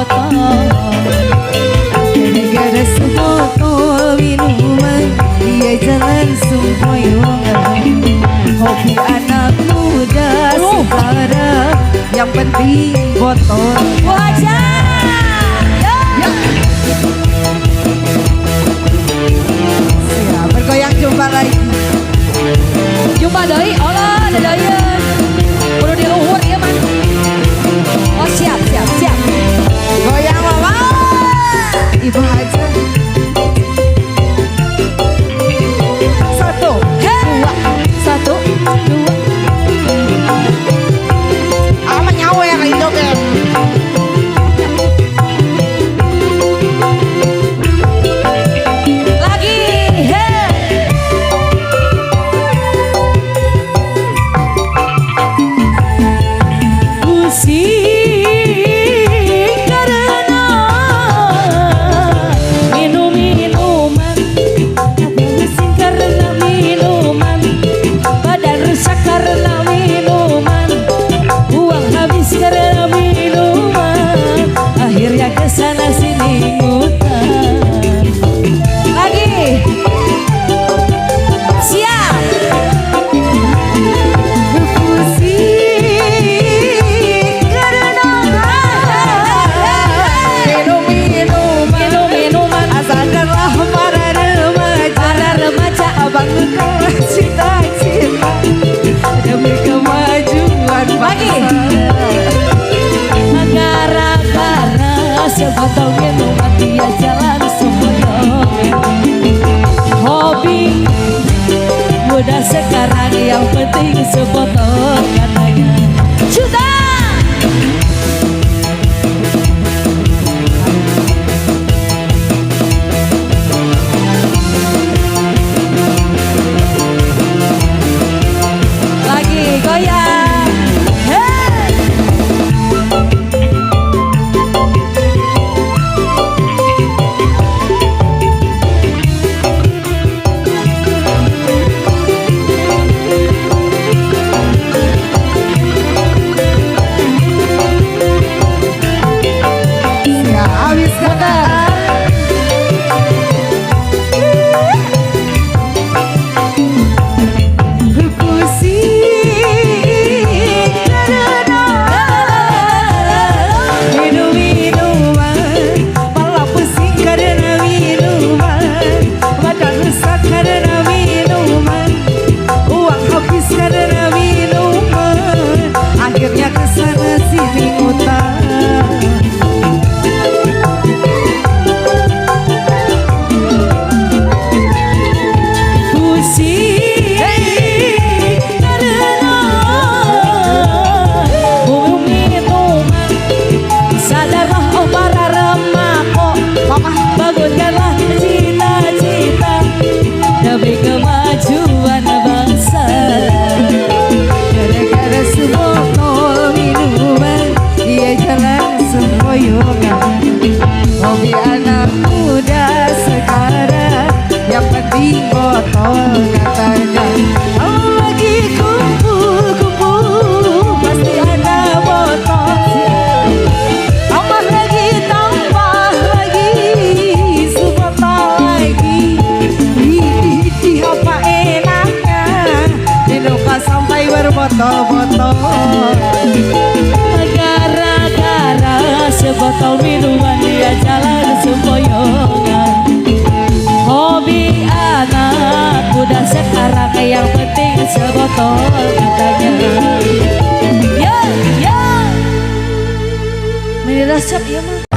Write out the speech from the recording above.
botol. Gara-gara sebotol minuman dia jalan sempoyongan. Hobi anak muda sekarang yang penting botol. Wajah Siap bergoyang jumpa lagi. jumpa deui Allah ada dayeun kudu di luhur ieu mah. Oh siap siap siap. Goyang mama Ibu aja. Satu Dua, satu, dua. ama nyawer itu kan. Lagi, hei. Pusing karena minum-minuman. Pusing karena minuman. Badan rusak karena minuman. Uang habis karena minuman. Akhirnya kesana sini ngutang. Lagi. Siap. Pusing karena Minum-minuman. sadarlah para remaja. Para remaja. Bangun kelas cita-cita demi kemajuan Lagi. bangsa. Gara-gara sebotol minuman dia jalan sempoyongan. Hobi muda sekarang yang penting sebotol katanya. Sudah. Lagi goyang. Hey. Ya habis kata. Pusing karena minum-minuman. Malah pusing karena minuman. Badan rusak karena minuman. Uang habis karena minuman. Akhirnya kesana sini utang. Pusing karena minum-minuman. Sadarlah oh para remako. Bangunkanlah cita-cita demi kemajuan bangsa. Gara-gara sebotol minuman dia jalan sempoyongan. Hobi anak muda sekarang yang penting botol katanya. Kalau lagi kumpul-kumpul pasti ada botol. Tambah lagi sebotol lagi. Di apa enaknya dilupa sampai berbotol-botol. Gara-gara sebotol minuman dia jalan sempoyongan. Hobi anak muda sekarang yang penting sebotol katanya. Ya, ya. Meni resep ya mah.